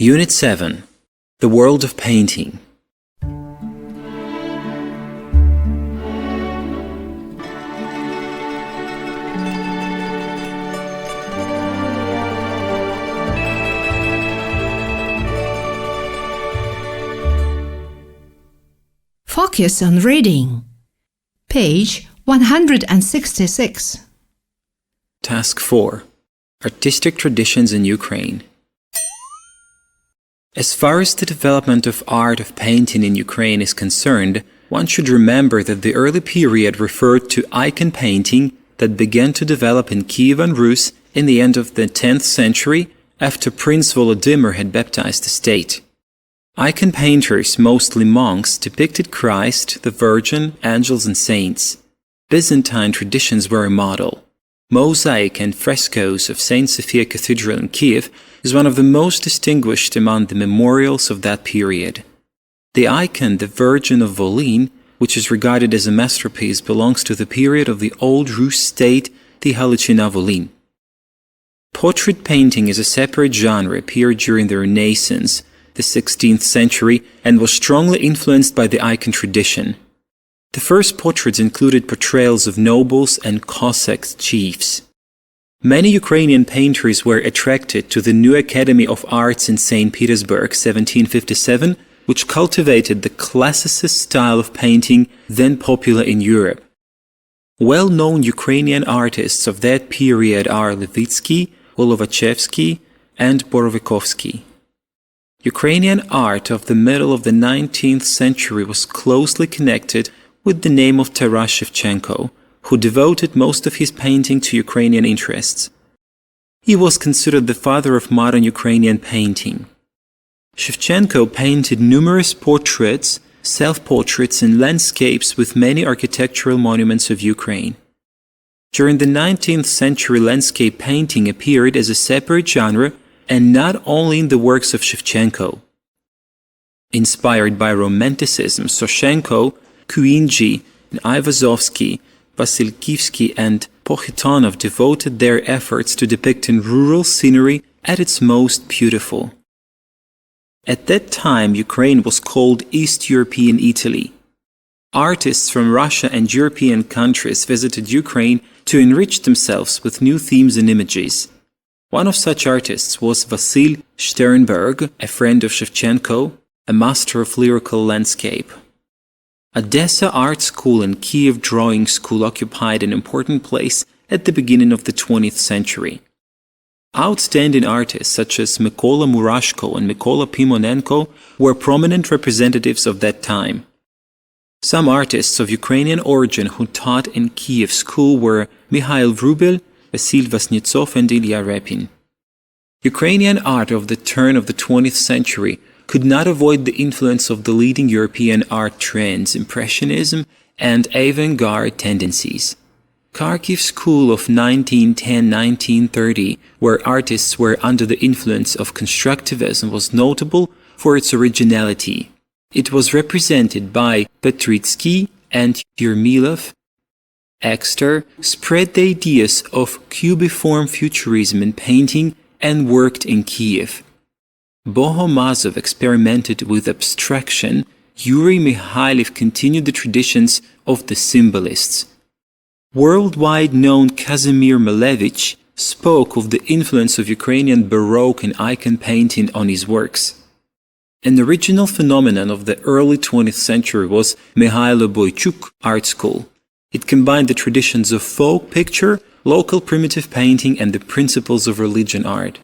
Unit 7. The World of Painting. Focus on reading. Page 166. Task 4. Artistic Traditions in Ukraine. As far as the development of art of painting in Ukraine is concerned, one should remember that the early period referred to icon painting that began to develop in Kiev and Rus in the end of the 10th century after Prince Volodymyr had baptized the state. Icon painters, mostly monks, depicted Christ, the Virgin, angels and saints. Byzantine traditions were a model. Mosaic and frescoes of St. Sophia Cathedral in Kiev is one of the most distinguished among the memorials of that period. The icon, the Virgin of Volyn, which is regarded as a masterpiece, belongs to the period of the Old Rus state, the Halichina Volyn. Portrait painting is a separate genre, appeared during the Renaissance, the 16th century, and was strongly influenced by the icon tradition. The first portraits included portrayals of nobles and Cossack chiefs. Many Ukrainian painters were attracted to the new Academy of Arts in St. Petersburg, 1757, which cultivated the classicist style of painting then popular in Europe. Well-known Ukrainian artists of that period are Levitsky, Golovachevsky, and Borovikovsky. Ukrainian art of the middle of the 19th century was closely connected with the name of Taras Shevchenko, who devoted most of his painting to Ukrainian interests. He was considered the father of modern Ukrainian painting. Shevchenko painted numerous portraits, self-portraits and landscapes with many architectural monuments of Ukraine. During the 19th century, landscape painting appeared as a separate genre and not only in the works of Shevchenko. Inspired by Romanticism, Soshenko, Kuinji, Ivazovsky, Vasilkivsky and Pokhitonov devoted their efforts to depicting rural scenery at its most beautiful. At that time, Ukraine was called East European Italy. Artists from Russia and European countries visited Ukraine to enrich themselves with new themes and images. One of such artists was Vasil Sternberg, a friend of Shevchenko, a master of lyrical landscape. Odessa Art School and Kiev Drawing School occupied an important place at the beginning of the 20th century. Outstanding artists such as Mykola Murashko and Mykola Pimonenko were prominent representatives of that time. Some artists of Ukrainian origin who taught in Kiev school were Mikhail Vrubel, Vasil Vasnetsov and Ilya Repin. Ukrainian art of the turn of the 20th century could not avoid the influence of the leading European art trends, Impressionism and avant-garde tendencies. Kharkiv School of 1910-1930, where artists were under the influence of constructivism, was notable for its originality. It was represented by Petritsky and Yermilov. Exter spread the ideas of cubiform futurism in painting and worked in Kiev. Bohomazov experimented with abstraction. Yuri Mikhailov continued the traditions of the symbolists. Worldwide known Kazimir Malevich spoke of the influence of Ukrainian Baroque and icon painting on his works. An original phenomenon of the early 20th century was Mikhailo Boychuk Art School. It combined the traditions of folk picture, local primitive painting, and the principles of religion art.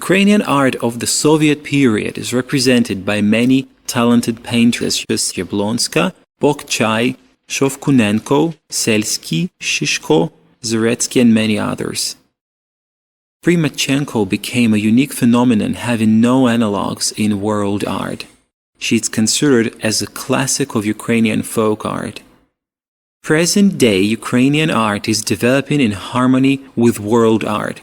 Ukrainian art of the Soviet period is represented by many talented painters such as Yablonska, Bokchai, Shovkunenko, Selsky, Shishko, Zaretsky, and many others. Primachenko became a unique phenomenon having no analogues in world art. She is considered as a classic of Ukrainian folk art. Present-day Ukrainian art is developing in harmony with world art.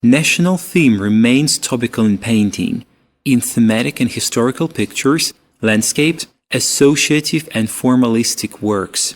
National theme remains topical in painting, in thematic and historical pictures, landscapes, associative and formalistic works.